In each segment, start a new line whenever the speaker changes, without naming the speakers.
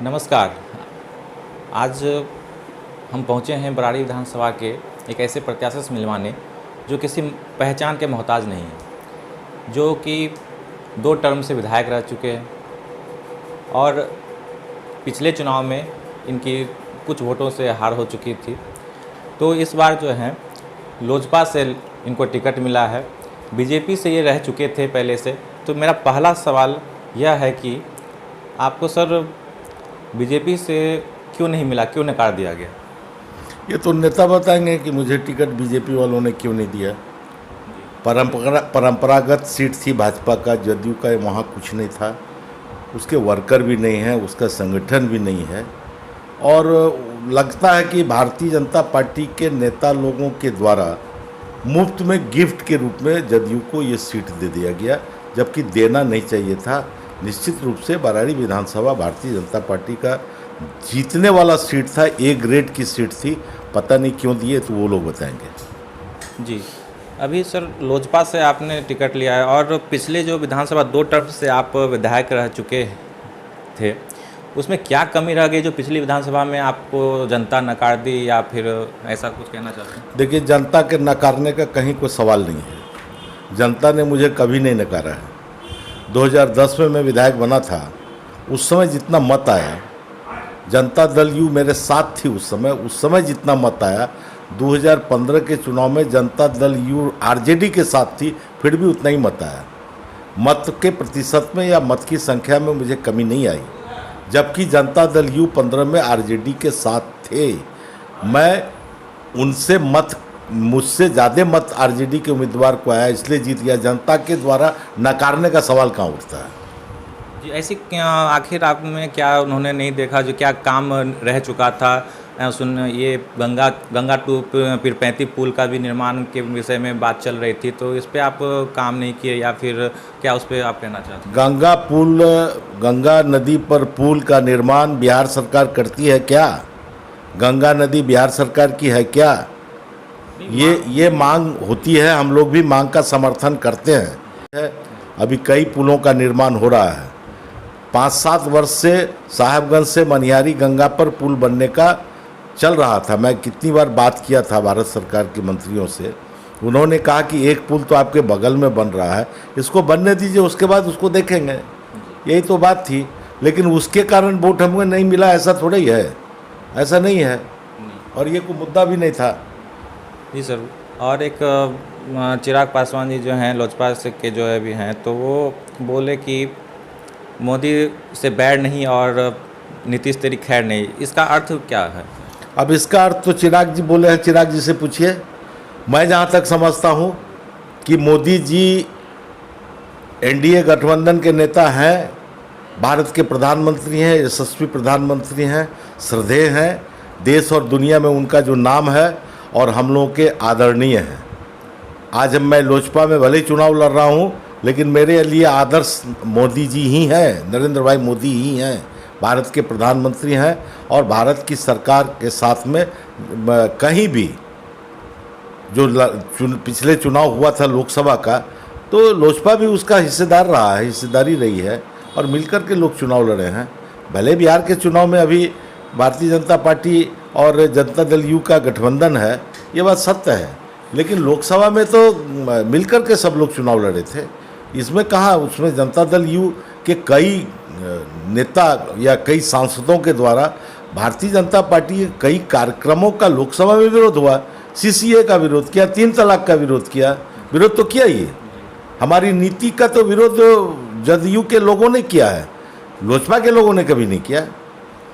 नमस्कार। आज हम पहुंचे हैं बराड़ी विधानसभा के एक ऐसे प्रत्याशी से मिलवाने जो किसी पहचान के मोहताज नहीं है, जो कि 2 टर्म से विधायक रह चुके हैं और पिछले चुनाव में इनकी कुछ वोटों से हार हो चुकी थी। तो इस बार जो है लोजपा से इनको टिकट मिला है। बीजेपी से ये रह चुके थे पहले से। तो मेरा पहला सवाल यह है कि आपको सर बीजेपी से क्यों नहीं मिला, क्यों नकार दिया गया?
ये तो नेता बताएंगे कि मुझे टिकट बीजेपी वालों ने क्यों नहीं दिया। परंपरागत सीट थी भाजपा का, जदयू का वहाँ कुछ नहीं था, उसके वर्कर भी नहीं हैं, उसका संगठन भी नहीं है। और लगता है कि भारतीय जनता पार्टी के नेता लोगों के द्वारा मुफ्त में गिफ्ट के रूप में जदयू को ये सीट दे दिया गया, जबकि देना नहीं चाहिए था। निश्चित रूप से बराड़ी विधानसभा भारतीय जनता पार्टी का जीतने वाला सीट था, ए ग्रेड की सीट थी। पता नहीं क्यों दिए, तो वो लोग बताएंगे।
जी, अभी सर लोजपा से आपने टिकट लिया है और पिछले जो विधानसभा 2 टर्म से आप विधायक रह चुके थे, उसमें क्या कमी रह गई जो पिछली विधानसभा में आपको जनता नकार दी, या फिर ऐसा कुछ कहना चाहते हैं?
देखिए, जनता के नकारने का कहीं कोई सवाल नहीं है। जनता ने मुझे कभी नहीं नकारा है। 2010 में मैं विधायक बना था, उस समय जितना मत आया, जनता दल यू मेरे साथ थी उस समय जितना मत आया, 2015 के चुनाव में जनता दल यू आरजेडी के साथ थी, फिर भी उतना ही मत आया। मत के प्रतिशत में या मत की संख्या में मुझे कमी नहीं आई, जबकि जनता दल यू 15 में आरजेडी के साथ थे। मैं उनसे मुझसे ज़्यादा मत आरजेडी के उम्मीदवार को आया, इसलिए जीत गया। जनता के द्वारा नकारने का सवाल कहाँ उठता है?
जी, ऐसी आखिर आप में क्या उन्होंने नहीं देखा जो क्या काम रह चुका था? ये गंगा टू पीरपैंती पुल का भी निर्माण के विषय में बात चल रही थी, तो इस पे आप काम नहीं किए, या फिर क्या उस पे आप कहना चाहते हैं?
गंगा नदी पर पुल का निर्माण बिहार सरकार करती है क्या? गंगा नदी बिहार सरकार की है क्या? ये मांग होती है, हम लोग भी मांग का समर्थन करते हैं। अभी कई पुलों का निर्माण हो रहा है। 5-7 वर्ष से साहेबगंज से मनिहारी गंगा पर पुल बनने का चल रहा था। मैं कितनी बार बात किया था भारत सरकार के मंत्रियों से, उन्होंने कहा कि एक पुल तो आपके बगल में बन रहा है, इसको बनने दीजिए, उसके बाद उसको देखेंगे। यही तो बात थी। लेकिन उसके कारण वोट हमको नहीं मिला, ऐसा थोड़ा ही है, ऐसा नहीं है। और ये कोई मुद्दा भी नहीं था।
जी सर, और एक चिराग पासवान जी जो हैं लोजपा से के जो है भी हैं, तो वो बोले कि मोदी से बैर नहीं और नीतीश तेरी खैर नहीं। इसका अर्थ क्या है?
अब इसका अर्थ तो चिराग जी बोले हैं, चिराग जी से पूछिए। मैं जहाँ तक समझता हूँ कि मोदी जी एनडीए गठबंधन के नेता हैं, भारत के प्रधानमंत्री हैं, यशस्वी प्रधानमंत्री हैं, श्रद्धेय हैं, देश और दुनिया में उनका जो नाम है और हम लोगों के आदरणीय हैं। आज मैं लोजपा में भले ही चुनाव लड़ रहा हूँ, लेकिन मेरे लिए आदर्श मोदी जी ही हैं, नरेंद्र भाई मोदी ही हैं, भारत के प्रधानमंत्री हैं। और भारत की सरकार के साथ में कहीं भी जो पिछले चुनाव हुआ था लोकसभा का, तो लोजपा भी उसका हिस्सेदार रहा है, हिस्सेदारी रही है, और मिलकर के लोग चुनाव लड़े हैं। भले बिहार के चुनाव में अभी भारतीय जनता पार्टी और जनता दल यू का गठबंधन है, ये बात सत्य है, लेकिन लोकसभा में तो मिलकर के सब लोग चुनाव लड़े थे। इसमें कहाँ, उसमें जनता दल यू के कई नेता या कई सांसदों के द्वारा भारतीय जनता पार्टी के कई कार्यक्रमों का लोकसभा में विरोध हुआ। सीसीए का विरोध किया, 3 तलाक का विरोध किया, विरोध तो किया ही। हमारी नीति का तो विरोध जदयू के लोगों ने किया है, लोजपा के लोगों ने कभी नहीं किया।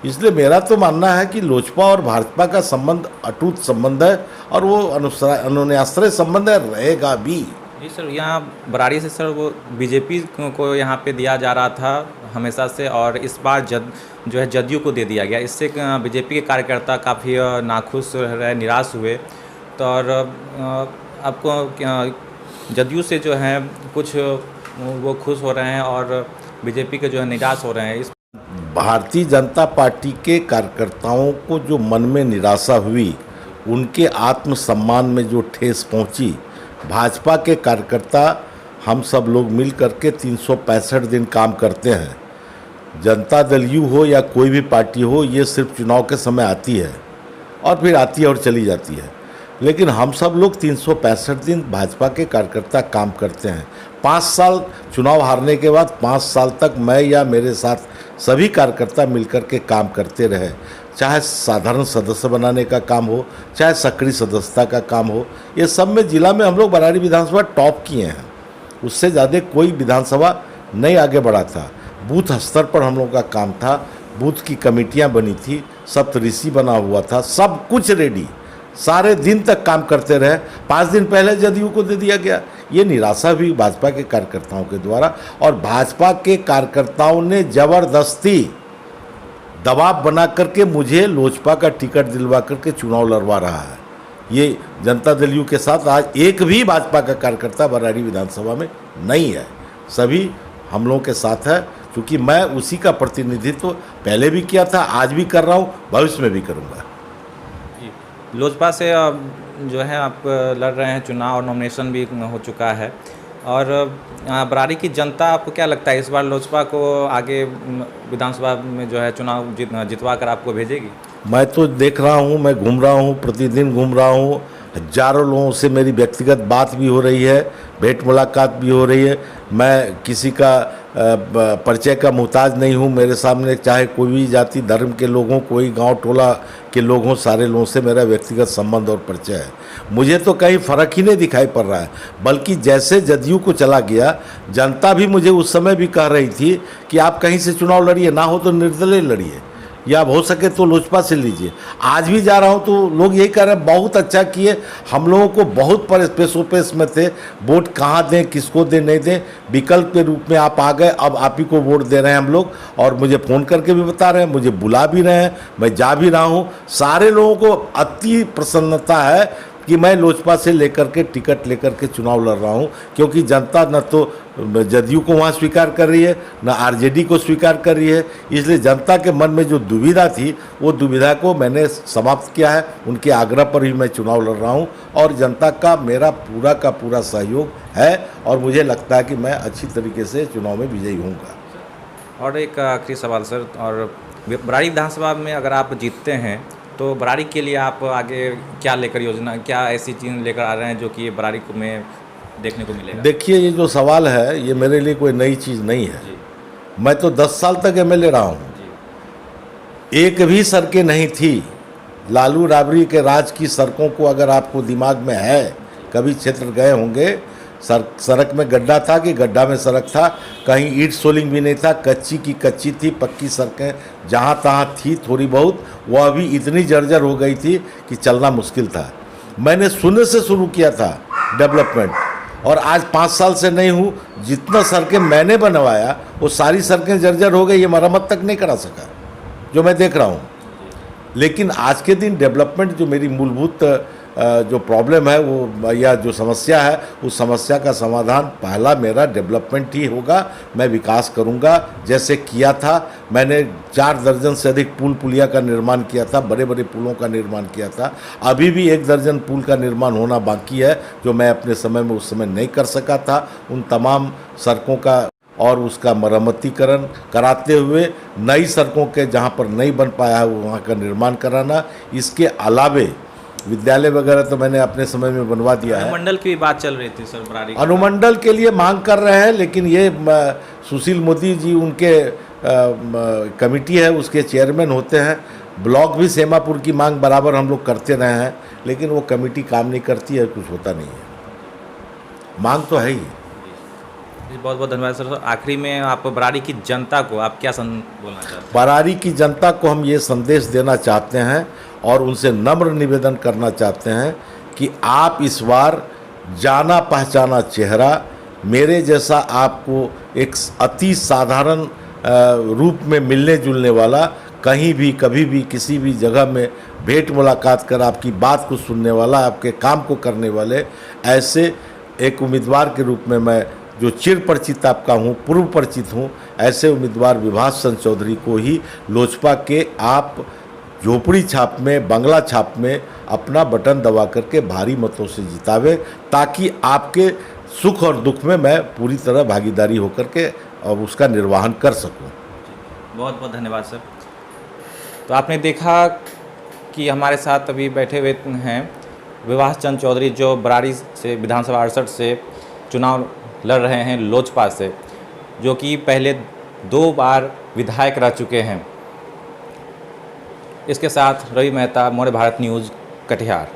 इसलिए मेरा तो मानना है कि लोजपा और भाजपा का संबंध अटूट संबंध है, और वो अनुन्याश्रय संबंध है, रहेगा भी।
जी सर, यहाँ बराड़ी से सर वो बीजेपी को यहाँ पे दिया जा रहा था हमेशा से, और इस बार जो है जदयू को दे दिया गया। इससे बीजेपी के कार्यकर्ता काफ़ी नाखुश रहे, निराश हुए। तो और आपको जदयू से जो है कुछ वो खुश हो रहे हैं और बीजेपी के जो है निराश हो रहे हैं। इस
भारतीय जनता पार्टी के कार्यकर्ताओं को जो मन में निराशा हुई, उनके आत्मसम्मान में जो ठेस पहुंची, भाजपा के कार्यकर्ता हम सब लोग मिल करके 365 दिन काम करते हैं। जनता दल यू हो या कोई भी पार्टी हो, ये सिर्फ चुनाव के समय आती है और फिर आती है और चली जाती है। लेकिन हम सब लोग 365 दिन भाजपा के कार्यकर्ता काम करते हैं। 5 साल चुनाव हारने के बाद 5 साल तक मैं या मेरे साथ सभी कार्यकर्ता मिलकर के काम करते रहे, चाहे साधारण सदस्य बनाने का काम हो, चाहे सक्रिय सदस्यता का काम हो। ये सब में जिला में हम लोग बरारी विधानसभा टॉप किए हैं। उससे ज़्यादा कोई विधानसभा नहीं आगे बढ़ा था। बूथ स्तर पर हम लोग का काम था, बूथ की कमेटियां बनी थी, सप्तऋषि बना हुआ था, सब कुछ रेडी, सारे दिन तक काम करते रहे। 5 दिन पहले जदयू को दे दिया गया। ये निराशा हुई भाजपा के कार्यकर्ताओं के द्वारा, और भाजपा के कार्यकर्ताओं ने जबरदस्ती दबाव बना करके मुझे लोजपा का टिकट दिलवा करके चुनाव लड़वा रहा है। ये जनता दल यू के साथ आज एक भी भाजपा का कार्यकर्ता बरारी विधानसभा में नहीं है, सभी हम लोगों के साथ है। क्योंकि मैं उसी का प्रतिनिधित्व पहले भी किया था, आज भी कर रहा हूँ, भविष्य में भी करूँगा।
लोजपा से जो है आप लड़ रहे हैं चुनाव और नॉमिनेशन भी हो चुका है, और बरारी की जनता आपको क्या लगता है इस बार लोजपा को आगे विधानसभा में जो है चुनाव जितवा कर आपको भेजेगी?
मैं तो देख रहा हूँ, मैं घूम रहा हूँ, प्रतिदिन घूम रहा हूँ, हजारों लोगों से मेरी व्यक्तिगत बात भी हो रही है, भेंट मुलाकात भी हो रही है। मैं किसी का परिचय का मोहताज नहीं हूँ। मेरे सामने चाहे कोई भी जाति धर्म के लोगों, कोई गांव टोला के लोग हों, सारे लोगों से मेरा व्यक्तिगत संबंध और परिचय है। मुझे तो कहीं फ़र्क ही नहीं दिखाई पड़ रहा है, बल्कि जैसे जदयू को चला गया, जनता भी मुझे उस समय भी कह रही थी कि आप कहीं से चुनाव लड़िए, ना हो तो निर्दलीय लड़िए, या हो सके तो लोजपा से लीजिए। आज भी जा रहा हूँ तो लोग यही कह रहे हैं बहुत अच्छा किए, हम लोगों को बहुत पेशोपेश में थे, वोट कहाँ दें, किसको दें, नहीं दें, विकल्प के रूप में आप आ गए, अब आप ही को वोट दे रहे हैं हम लोग। और मुझे फ़ोन करके भी बता रहे हैं, मुझे बुला भी रहे हैं, मैं जा भी रहा हूँ। सारे लोगों को अति प्रसन्नता है कि मैं लोजपा से लेकर के टिकट लेकर के चुनाव लड़ रहा हूँ, क्योंकि जनता न तो जदयू को वहाँ स्वीकार कर रही है, न आरजेडी को स्वीकार कर रही है। इसलिए जनता के मन में जो दुविधा थी, वो दुविधा को मैंने समाप्त किया है। उनके आग्रह पर ही मैं चुनाव लड़ रहा हूँ, और जनता का मेरा पूरा का पूरा सहयोग है, और मुझे लगता है कि मैं अच्छी तरीके से चुनाव में विजयी होऊंगा।
और एक आखिरी सवाल सर, और बरारी विधानसभा में अगर आप जीतते हैं तो बरारी के लिए आप आगे क्या लेकर योजना, क्या ऐसी चीज़ लेकर आ रहे हैं जो कि बरारी को में देखने को मिलेगा?
देखिए, ये जो सवाल है ये मेरे लिए कोई नई चीज़ नहीं है। मैं तो 10 साल तक एमएलए रहा हूँ, एक भी सड़कें नहीं थी। लालू राबड़ी के राज की सड़कों को अगर आपको दिमाग में है, कभी क्षेत्र गए होंगे, सड़क में गड्ढा था कि गड्ढा में सड़क था, कहीं ईंट सोलिंग भी नहीं था, कच्ची की कच्ची थी, पक्की सड़कें जहाँ तहाँ थी थोड़ी बहुत, वह अभी इतनी जर्जर हो गई थी कि चलना मुश्किल था। मैंने शून्य से शुरू किया था डेवलपमेंट, और आज 5 साल से नहीं हूँ, जितना सड़कें मैंने बनवाया वो सारी सड़कें जर्जर हो गई, ये मरम्मत तक नहीं करा सका, जो मैं देख रहा हूँ। लेकिन आज के दिन डेवलपमेंट जो मेरी मूलभूत जो प्रॉब्लम है वो, या जो समस्या है, उस समस्या का समाधान पहला मेरा डेवलपमेंट ही होगा। मैं विकास करूंगा, जैसे किया था। मैंने 4 दर्जन से अधिक पुल पुलिया का निर्माण किया था, बड़े बड़े पुलों का निर्माण किया था। अभी भी 1 दर्जन पुल का निर्माण होना बाकी है, जो मैं अपने समय में उस समय नहीं कर सका था। उन तमाम सड़कों का और उसका मरम्मतीकरण कराते हुए नई सड़कों के जहाँ पर नहीं बन पाया है वहाँ का निर्माण कराना। इसके अलावे विद्यालय वगैरह तो मैंने अपने समय में बनवा दिया है।
अनुमंडल की बात चल रही थी सर, बरारी
अनुमंडल के लिए मांग कर रहे हैं, लेकिन ये सुशील मोदी जी उनके कमेटी है, उसके चेयरमैन होते हैं। ब्लॉक भी सेमापुर की मांग बराबर हम लोग करते रहे हैं, लेकिन वो कमेटी काम नहीं करती है, कुछ होता नहीं है। मांग तो है ही।
बहुत बहुत धन्यवाद सर। आखिरी में आप बरारी की जनता को आप क्या बोलना चाहते हैं?
बरारी की जनता को हम ये संदेश देना चाहते हैं और उनसे नम्र निवेदन करना चाहते हैं कि आप इस बार जाना पहचाना चेहरा, मेरे जैसा आपको एक अति साधारण रूप में मिलने जुलने वाला, कहीं भी कभी भी किसी भी जगह में भेंट मुलाकात कर आपकी बात को सुनने वाला, आपके काम को करने वाले, ऐसे एक उम्मीदवार के रूप में मैं जो चिर परिचित आपका हूँ, पूर्व परिचित हूँ, ऐसे उम्मीदवार विभास चंद्र चौधरी को ही लोजपा के आप झोपड़ी छाप में, बंगला छाप में अपना बटन दबा करके भारी मतों से जितावे, ताकि आपके सुख और दुख में मैं पूरी तरह भागीदारी होकर के अब उसका निर्वहन कर सकूं।
बहुत बहुत धन्यवाद सर। तो आपने देखा कि हमारे साथ अभी बैठे हुए हैं विभास चंद चौधरी, जो बराड़ी से विधानसभा 68 से चुनाव लड़ रहे हैं लोजपा से, जो कि पहले 2 बार विधायक रह चुके हैं। इसके साथ रवि मेहता, मौर्य भारत न्यूज़, कटिहार।